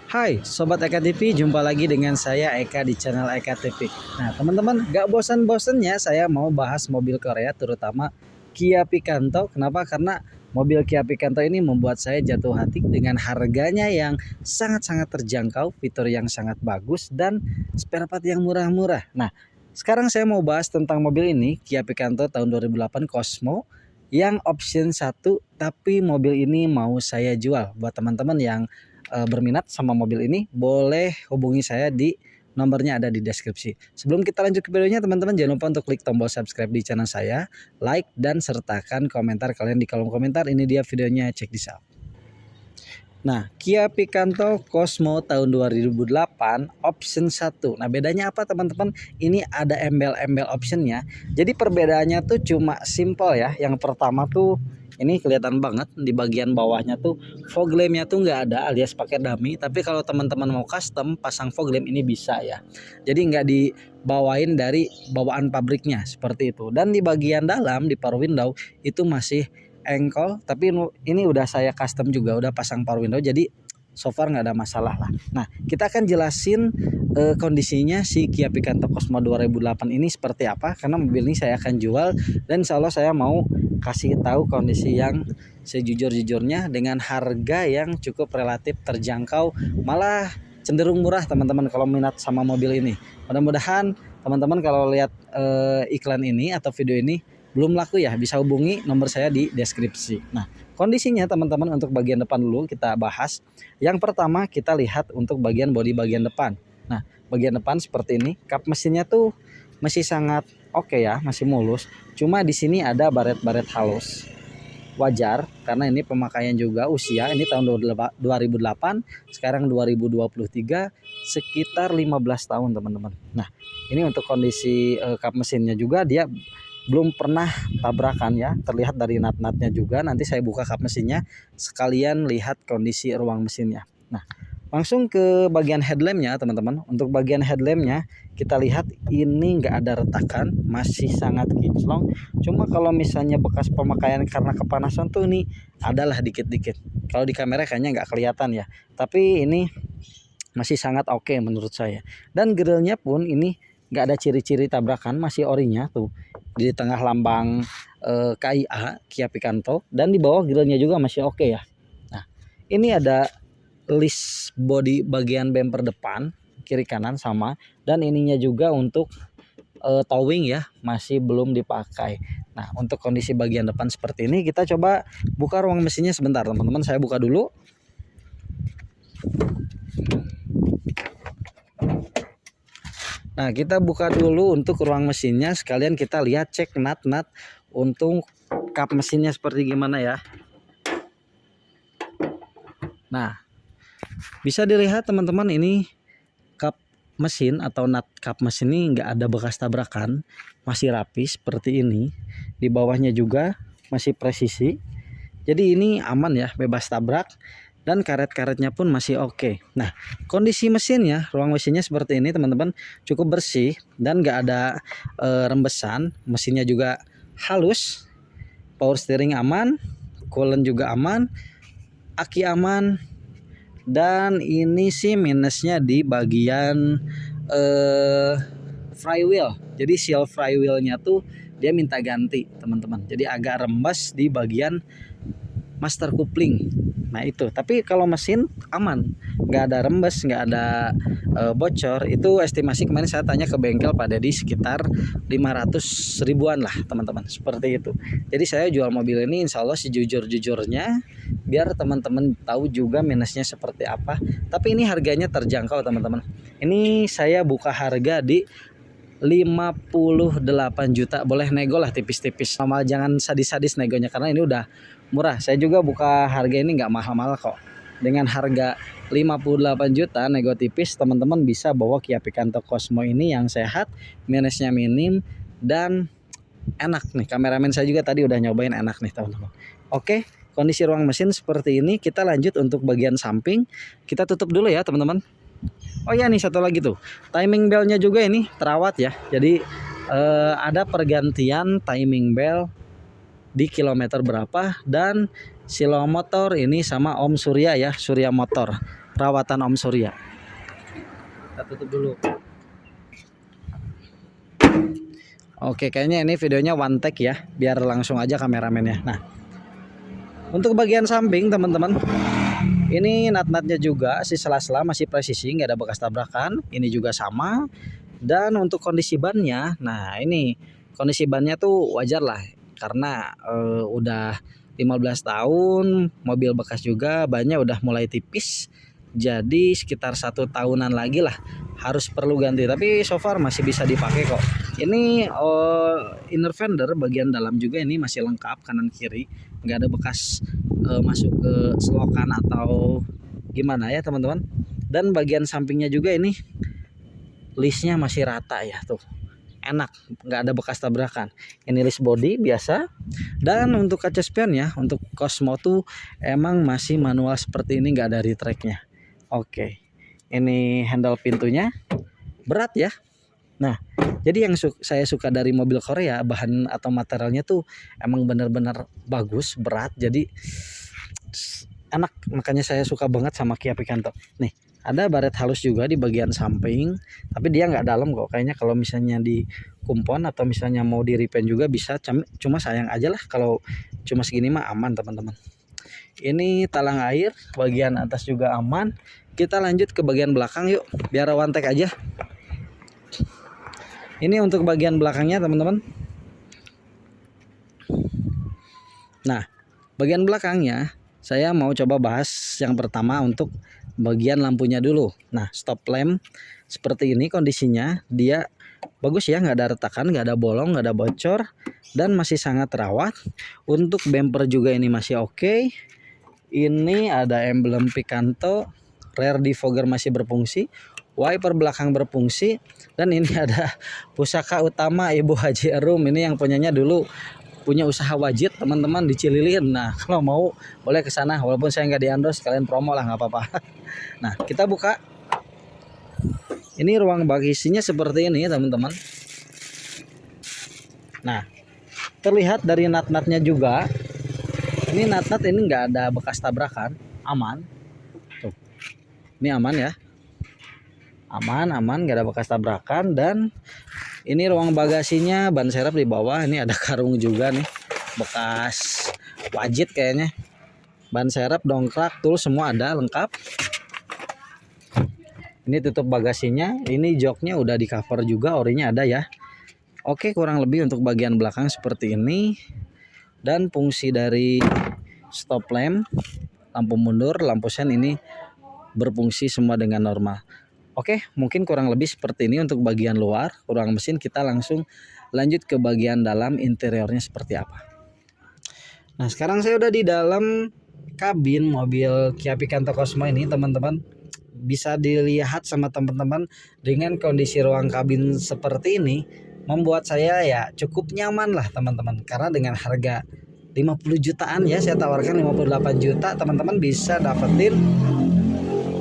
Hai Sobat Eka TV, jumpa lagi dengan saya Eka di channel Eka TV. Nah teman-teman, gak bosan-bosannya saya mau bahas mobil Korea, terutama Kia Picanto. Kenapa? Karena mobil Kia Picanto ini membuat saya jatuh hati dengan harganya yang sangat-sangat terjangkau, fitur yang sangat bagus, dan spare part yang murah-murah. Nah sekarang saya mau bahas tentang mobil ini, Kia Picanto tahun 2008 Cosmo, yang option 1, tapi mobil ini mau saya jual. Buat teman-teman yang berminat sama mobil ini, boleh hubungi saya di nomornya ada di deskripsi. Sebelum kita lanjut ke videonya, teman-teman jangan lupa untuk klik tombol subscribe di channel saya, like, dan sertakan komentar kalian di kolom komentar. Ini dia videonya, check this out. Nah, Kia Picanto Cosmo tahun 2008 option 1. Nah, bedanya apa teman-teman? Ini ada embel-embel optionnya. Jadi perbedaannya tuh cuma simple ya. Yang pertama tuh ini kelihatan banget di bagian bawahnya tuh fog lampnya tuh nggak ada, alias pakai dummy. Tapi kalau teman-teman mau custom pasang fog lamp ini bisa ya. Jadi nggak dibawain dari bawaan pabriknya seperti itu. Dan di bagian dalam di power window itu masih engkol, tapi ini udah saya custom juga, udah pasang power window, jadi so far nggak ada masalah lah. Nah kita akan jelasin kondisinya si Kia Picanto Cosmo 2008 ini seperti apa, karena mobil ini saya akan jual dan insya Allah saya mau kasih tahu kondisi yang sejujur-jujurnya dengan harga yang cukup relatif terjangkau, malah cenderung murah teman-teman kalau minat sama mobil ini. Mudah-mudahan teman-teman kalau lihat iklan ini atau video ini belum laku ya, bisa hubungi nomor saya di deskripsi. Nah kondisinya teman-teman untuk bagian depan dulu kita bahas. Yang pertama kita lihat untuk bagian bodi bagian depan. Nah bagian depan seperti ini, kap mesinnya tuh masih sangat oke ya, masih mulus. Cuma di sini ada baret-baret halus. Wajar karena ini pemakaian juga usia, ini tahun 2008, sekarang 2023, sekitar 15 tahun teman-teman. Nah ini untuk kondisi kap mesinnya juga dia belum pernah tabrakan ya, terlihat dari nat-natnya juga. Nanti saya buka kap mesinnya sekalian lihat kondisi ruang mesinnya. Nah langsung ke bagian headlampnya teman-teman. Untuk bagian headlampnya kita lihat ini nggak ada retakan, masih sangat kinclong. Cuma kalau misalnya bekas pemakaian karena kepanasan tuh ini adalah dikit-dikit. Kalau di kamera kayaknya nggak kelihatan ya, tapi ini masih sangat oke menurut saya. Dan grillnya pun ini nggak ada ciri-ciri tabrakan, masih orinya tuh di tengah lambang KIA Kia Picanto, dan di bawah grillnya juga masih oke ya. Nah ini ada list body bagian bumper depan kiri kanan sama, dan ininya juga untuk towing ya masih belum dipakai. Nah untuk kondisi bagian depan seperti ini, kita coba buka ruang mesinnya sebentar teman-teman. Saya buka dulu. Nah kita buka dulu untuk ruang mesinnya, sekalian kita lihat cek nat-nat untuk kap mesinnya seperti gimana ya. Nah bisa dilihat teman-teman, ini kap mesin atau nat kap mesin ini nggak ada bekas tabrakan, masih rapi seperti ini. Di bawahnya juga masih presisi, jadi ini aman ya, bebas tabrak. Dan karet-karetnya pun masih oke. Nah kondisi mesinnya, ruang mesinnya seperti ini teman-teman, cukup bersih dan nggak ada rembesan. Mesinnya juga halus, power steering aman, coolant juga aman, aki aman. Dan ini sih minusnya di bagian flywheel. Jadi seal flywheelnya tuh dia minta ganti teman-teman, jadi agak rembes di bagian master coupling. Nah itu, tapi kalau mesin aman, nggak ada rembes, nggak ada bocor. Itu estimasi kemarin saya tanya ke bengkel pada di sekitar 500 ribuan lah teman-teman, seperti itu. Jadi saya jual mobil ini insya Allah sejujur-jujurnya, biar teman-teman tahu juga minusnya seperti apa. Tapi ini harganya terjangkau teman-teman. Ini saya buka harga di 58 juta, boleh nego lah tipis-tipis, sama jangan sadis-sadis negonya karena ini udah murah. Saya juga buka harga ini nggak mahal-mahal kok. Dengan harga 58 juta nego tipis, teman-teman bisa bawa Kia Picanto Cosmo ini yang sehat, minusnya minim, dan enak nih. Kameramen saya juga tadi udah nyobain, enak nih teman-teman. Oke, kondisi ruang mesin seperti ini. Kita lanjut untuk bagian samping. Kita tutup dulu ya teman-teman. Oh ya nih satu lagi tuh, timing belnya juga ini terawat ya. Jadi ada pergantian timing bell di kilometer berapa, dan silo motor ini sama Om Surya ya, Surya Motor. perawatan Om Surya. Kita tutup dulu. Oke, kayaknya ini videonya one take ya, biar langsung aja kameramennya. Nah, untuk bagian samping teman-teman, ini nat-natnya juga si sela-sela masih presisi, nggak ada bekas tabrakan. Ini juga sama. Dan untuk kondisi bannya, nah ini kondisi bannya tuh wajar lah, karena udah 15 tahun, mobil bekas juga, bannya udah mulai tipis. Jadi sekitar 1 tahunan lagi lah harus perlu ganti, tapi so far masih bisa dipakai kok. Ini inner fender bagian dalam juga ini masih lengkap, kanan kiri nggak ada bekas masuk ke selokan atau gimana ya teman-teman. Dan bagian sampingnya juga ini listnya masih rata ya tuh, enak, nggak ada bekas tabrakan. Ini list body biasa. Dan untuk kaca spionnya, untuk Cosmo tuh emang masih manual seperti ini, nggak ada retracknya. Oke, ini handle pintunya berat ya. Nah, jadi yang saya suka dari mobil Korea, bahan atau materialnya tuh emang benar-benar bagus, berat, jadi enak. Makanya saya suka banget sama Kia Picanto. Nih, ada baret halus juga di bagian samping, tapi dia nggak dalam kok. Kayaknya kalau misalnya di kumpon atau misalnya mau di repaint juga bisa, cuma sayang aja lah kalau cuma segini mah aman teman-teman. Ini talang air, bagian atas juga aman. Kita lanjut ke bagian belakang yuk, biar one take aja. Ini untuk bagian belakangnya teman-teman. Nah, bagian belakangnya saya mau coba bahas yang pertama untuk bagian lampunya dulu. Nah, stop lamp seperti ini kondisinya, dia bagus ya, nggak ada retakan, nggak ada bolong, nggak ada bocor, dan masih sangat terawat. Untuk bumper juga ini masih oke. Ini ada emblem Picanto, rear defogger masih berfungsi, wiper belakang berfungsi, dan ini ada pusaka utama Ibu Haji Erum. Ini yang punyanya dulu punya usaha wajit teman-teman di Cililin. Nah, kalau mau boleh ke sana, walaupun saya nggak di-endorse, kalian promo lah nggak apa-apa. Nah, kita buka. Ini ruang bagasinya seperti ini teman-teman. Nah, terlihat dari nat-natnya juga. Ini nat-nat ini nggak ada bekas tabrakan, aman. Tuh, ini aman ya. Aman, nggak ada bekas tabrakan. Dan ini ruang bagasinya, ban serep di bawah. Ini ada karung juga nih, bekas wajit kayaknya. Ban serep, dongkrak, tool semua ada lengkap. Ini tutup bagasinya. Ini joknya udah di cover juga, orinya ada ya. Oke, kurang lebih untuk bagian belakang seperti ini. Dan fungsi dari stop lamp, lampu mundur, lampu sen ini berfungsi semua dengan normal. Oke, mungkin kurang lebih seperti ini untuk bagian luar ruang mesin. Kita langsung lanjut ke bagian dalam, interiornya seperti apa. Nah, sekarang saya udah di dalam kabin mobil Kia Picanto Cosmo ini teman-teman. Bisa dilihat sama teman-teman, dengan kondisi ruang kabin seperti ini membuat saya ya cukup nyaman lah teman-teman. Karena dengan harga 50 jutaan ya, saya tawarkan 58 juta, teman-teman bisa dapetin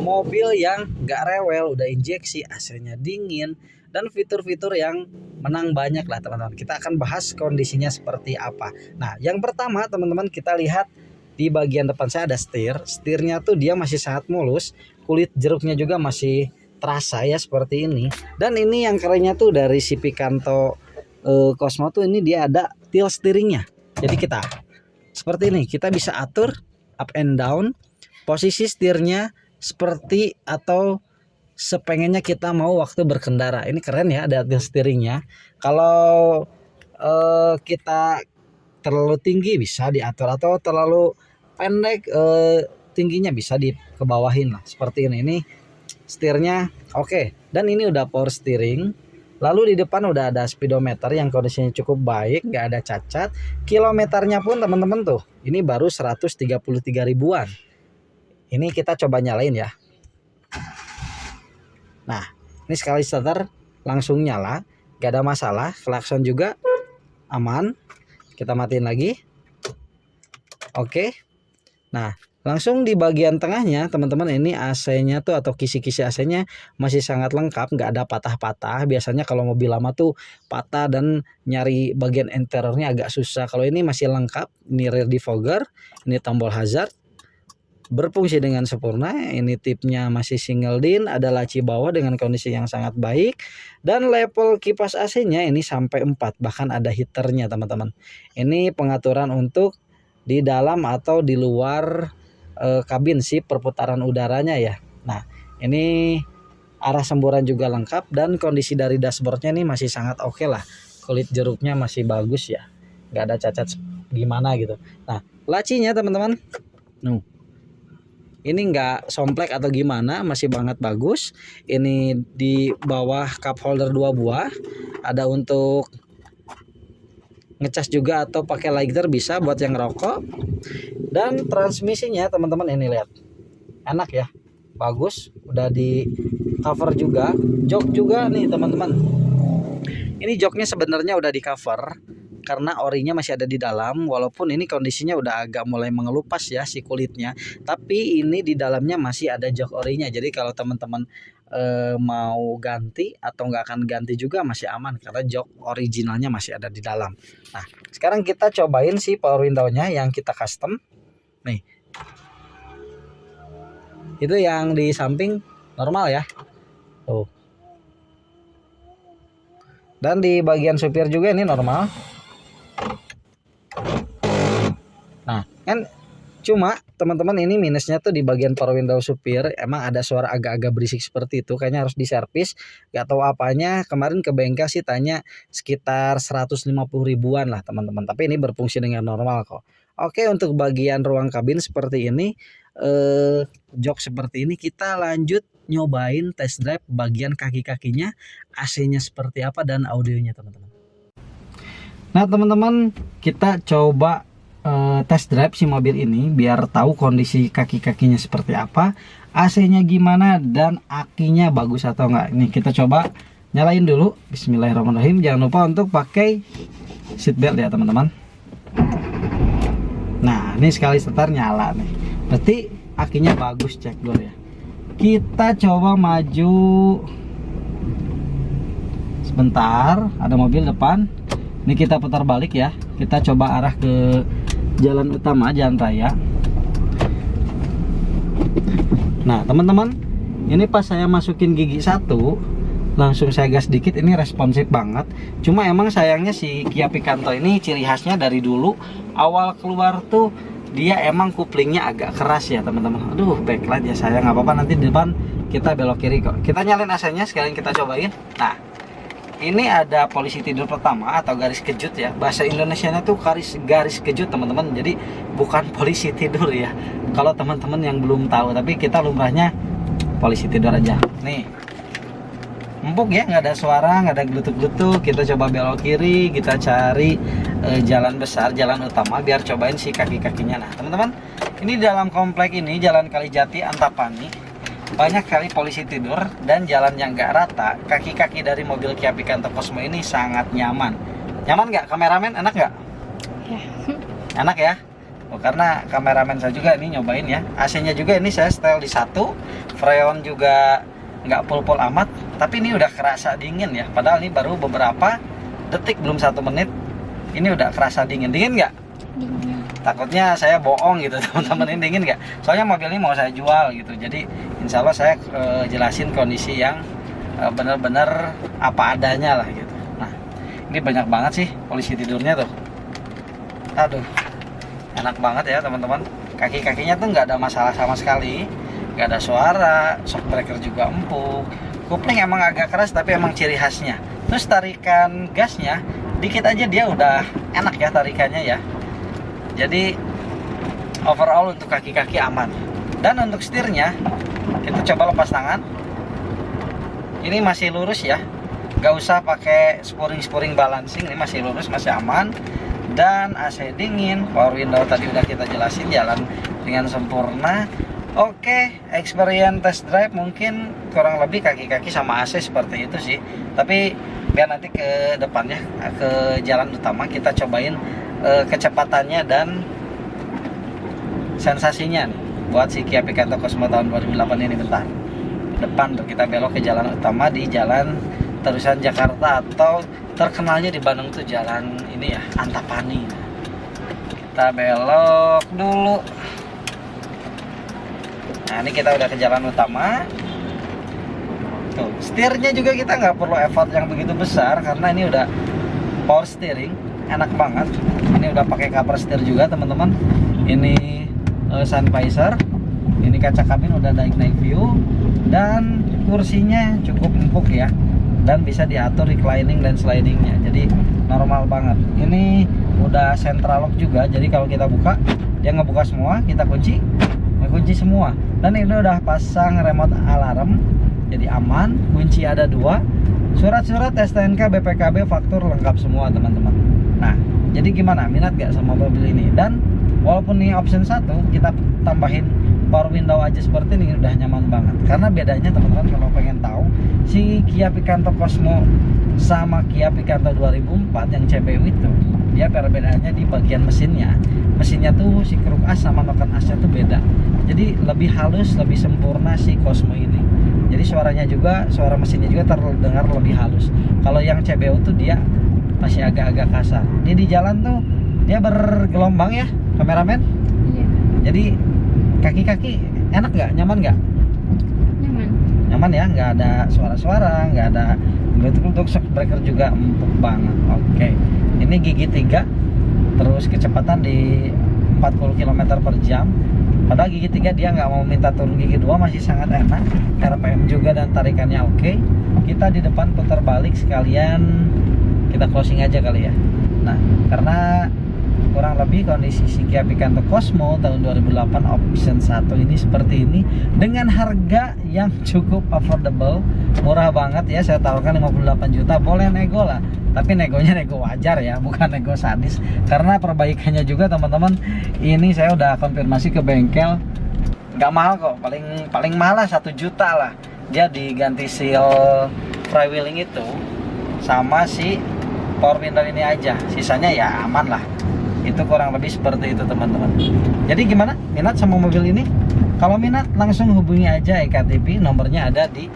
mobil yang gak rewel, udah injeksi, AC-nya dingin, dan fitur-fitur yang menang banyak lah teman-teman. Kita akan bahas kondisinya seperti apa. Nah, yang pertama teman-teman, kita lihat di bagian depan saya ada setirnya tuh dia masih sangat mulus, kulit jeruknya juga masih terasa ya seperti ini. Dan ini yang kerennya tuh dari si Picanto Cosmo tuh, ini dia ada tilt steeringnya. Jadi kita seperti ini, kita bisa atur up and down posisi setirnya seperti atau sepengennya kita mau waktu berkendara. Ini keren ya, ada tilt steeringnya. Kalau kita terlalu tinggi bisa diatur, atau terlalu pendek tingginya bisa dikebawahin lah seperti ini. Ini setirnya oke. Dan ini udah power steering. Lalu di depan udah ada speedometer yang kondisinya cukup baik, nggak ada cacat. Kilometernya pun teman-teman tuh, ini baru 133 ribuan. Ini kita coba nyalain ya. Nah, ini sekali starter langsung nyala, nggak ada masalah. Klakson juga aman. Kita matiin lagi. Oke. Nah, langsung di bagian tengahnya teman-teman, ini AC-nya tuh atau kisi-kisi AC-nya masih sangat lengkap, nggak ada patah-patah. Biasanya kalau mobil lama tuh patah dan nyari bagian interiornya agak susah. Kalau ini masih lengkap. Ini rear defogger, ini tombol hazard, berfungsi dengan sempurna. Ini tipnya masih single din, ada laci bawah dengan kondisi yang sangat baik, dan level kipas AC-nya ini sampai 4, bahkan ada heaternya teman-teman. Ini pengaturan untuk di dalam atau di luar kabin si perputaran udaranya ya. Nah, ini arah semburan juga lengkap, dan kondisi dari dashboardnya ini masih sangat oke lah. Kulit jeruknya masih bagus ya, nggak ada cacat gimana gitu. Nah, lacinya teman-teman, ini nggak somplek atau gimana, masih banget bagus. Ini di bawah cup holder 2 buah, ada untuk ngecas juga atau pakai lighter bisa buat yang ngerokok. Dan transmisinya teman-teman ini lihat, enak ya, bagus, udah di cover juga. Jok juga nih teman-teman, ini joknya sebenarnya udah di cover karena orinya masih ada di dalam, walaupun ini kondisinya udah agak mulai mengelupas ya si kulitnya, tapi ini di dalamnya masih ada jok orinya. Jadi kalau teman-teman mau ganti atau nggak akan ganti juga masih aman karena jok originalnya masih ada di dalam. Nah, sekarang kita cobain si power window-nya yang kita custom nih. Itu yang di samping normal ya, tuh. Dan di bagian supir juga ini normal. Nah, kan cuma teman-teman ini minusnya tuh di bagian power window supir, emang ada suara agak-agak berisik seperti itu, kayaknya harus diservis. Gak tahu apanya, kemarin ke bengkel sih tanya sekitar 150 ribuan lah teman-teman, tapi ini berfungsi dengan normal kok. Oke, untuk bagian ruang kabin seperti ini, jok seperti ini, kita lanjut nyobain test drive bagian kaki-kakinya, AC-nya seperti apa, dan audionya teman-teman. Nah teman-teman, kita coba test drive si mobil ini biar tahu kondisi kaki-kakinya seperti apa, AC-nya gimana, dan akinya bagus atau enggak. Ini kita coba nyalain dulu. Bismillahirrahmanirrahim. Jangan lupa untuk pakai seat belt ya teman-teman. Nah, ini sekali setar nyala nih, berarti akinya bagus, cek dulu ya. Kita coba maju sebentar, ada mobil depan. Ini kita putar balik ya, kita coba arah ke jalan utama, jalan raya. Nah teman-teman, ini pas saya masukin gigi 1, langsung saya gas dikit, ini responsif banget. Cuma emang sayangnya si Kia Picanto ini ciri khasnya dari dulu awal keluar tuh dia emang kuplingnya agak keras ya teman-teman. Aduh, backlight ya saya, nggak apa-apa, nanti di depan kita belok kiri kok. Kita nyalain AC-nya sekalian, kita cobain. Nah, ini ada polisi tidur pertama atau garis kejut ya. Bahasa Indonesianya tuh garis kejut teman-teman. Jadi bukan polisi tidur ya, kalau teman-teman yang belum tahu, tapi kita lumrahnya polisi tidur aja. Nih, empuk ya, nggak ada suara, nggak ada glutuk-glutuk. Kita coba belok kiri, kita cari jalan besar, jalan utama, biar cobain si kaki-kakinya. Nah teman-teman, ini dalam komplek ini, Jalan Kalijati Antapani, banyak kali polisi tidur dan jalan yang gak rata. Kaki-kaki dari mobil Kia Picanto Cosmo ini sangat nyaman. Nyaman nggak kameramen? Enak nggak? Ya. Enak ya? Oh, karena kameramen saya juga ini nyobain ya. AC-nya juga ini saya setel di 1. Freon juga nggak pol-pol amat, tapi ini udah kerasa dingin ya. Padahal ini baru beberapa detik, belum 1 menit. Ini udah kerasa dingin. Dingin nggak? Dingin. Takutnya saya bohong gitu teman-teman, ini dingin nggak? Soalnya mobil ini mau saya jual gitu. Jadi insya Allah saya jelasin kondisi yang benar-benar apa adanya lah gitu. Nah, ini banyak banget sih polisi tidurnya tuh. Aduh, enak banget ya teman-teman. Kaki-kakinya tuh nggak ada masalah sama sekali, nggak ada suara. Shock breaker juga empuk. Kupling emang agak keras tapi emang ciri khasnya. Terus tarikan gasnya dikit aja dia udah enak ya tarikannya ya. Jadi overall untuk kaki-kaki aman. Dan untuk setirnya kita coba lepas tangan. Ini masih lurus ya, gak usah pakai sporing balancing. Ini masih lurus, masih aman. Dan AC dingin, power window tadi udah kita jelasin, jalan dengan sempurna. Oke, experience test drive mungkin kurang lebih kaki-kaki sama AC seperti itu sih. Tapi biar nanti ke depannya, ke jalan utama, kita cobain kecepatannya dan sensasinya nih, buat si Kia Picanto Cosmo tahun 2008 ini. Bentar, depan tuh kita belok ke jalan utama di jalan terusan Jakarta, atau terkenalnya di Bandung tuh jalan ini ya, Antapani. Kita belok dulu. Nah ini kita udah ke jalan utama. Tuh, setirnya juga kita nggak perlu effort yang begitu besar karena ini udah power steering, enak banget. Ini udah pakai cover setir juga teman-teman. Ini sun visor, ini kaca kabin udah naik view, dan kursinya cukup empuk ya, dan bisa diatur reclining dan slidingnya, jadi normal banget. Ini udah central lock juga, jadi kalau kita buka dia ngebuka semua, kita kunci ngekunci semua. Dan ini udah pasang remote alarm, jadi aman. Kunci ada 2, surat-surat STNK, BPKB, faktur lengkap semua teman-teman. Nah jadi gimana, minat gak sama mobil ini? Dan walaupun ini option 1, kita tambahin power window aja seperti ini udah nyaman banget. Karena bedanya teman-teman kalau pengen tahu, si Kia Picanto Cosmo sama Kia Picanto 2004 yang CBU itu, dia perbedaannya di bagian mesinnya. Mesinnya tuh si kruk as sama noken asnya tuh beda. Jadi lebih halus, lebih sempurna si Cosmo ini. Jadi suaranya juga, suara mesinnya juga terdengar lebih halus. Kalau yang CBU tuh dia masih agak-agak kasar. Ini di jalan tuh dia bergelombang ya, kameramen. Iya. Jadi kaki-kaki enak nggak, nyaman nggak? Nyaman. Nyaman ya, nggak ada suara-suara, nggak ada geledek-geledek. Shock breaker juga empuk banget. Oke, ini gigi 3, terus kecepatan di 40 km per jam. Padahal gigi 3 dia nggak mau minta turun, gigi 2 masih sangat enak. RPM juga dan tarikannya oke. Kita di depan putar balik sekalian, kita closing aja kali ya. Nah karena kurang lebih kondisi si Kia Picanto Cosmo tahun 2008 option 1 ini seperti ini, dengan harga yang cukup affordable, murah banget ya. Saya tawarkan 58 juta, boleh nego lah, tapi negonya nego wajar ya, bukan nego sadis. Karena perbaikannya juga teman-teman, ini saya udah konfirmasi ke bengkel, nggak mahal kok, paling mahal 1 juta lah. Dia diganti seal freewheeling itu sama si power window ini aja, sisanya ya aman lah. Itu kurang lebih seperti itu teman-teman. Jadi gimana, minat sama mobil ini? Kalau minat langsung hubungi aja Eka TV, nomornya ada di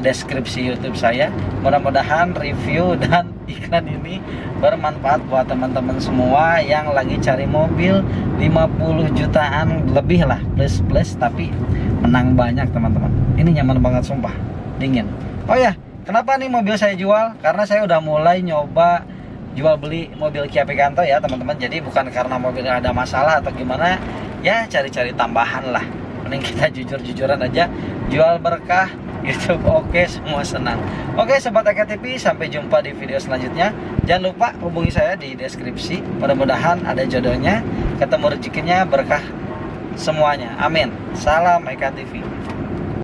deskripsi YouTube saya. Mudah-mudahan review dan iklan ini bermanfaat buat teman-teman semua yang lagi cari mobil 50 jutaan lebih lah, plus tapi menang banyak teman-teman. Ini nyaman banget sumpah, dingin. Oh ya, kenapa nih mobil saya jual? Karena saya udah mulai nyoba jual beli mobil Kia Picanto ya teman-teman. Jadi bukan karena mobilnya ada masalah atau gimana ya, cari-cari tambahan lah. Mending kita jujur-jujuran aja, jual berkah, YouTube oke, semua senang. Oke sobat Eka TV, sampai jumpa di video selanjutnya. Jangan lupa hubungi saya di deskripsi. Mudah-mudahan ada jodohnya, ketemu rezekinya, berkah semuanya, amin. Salam Eka TV.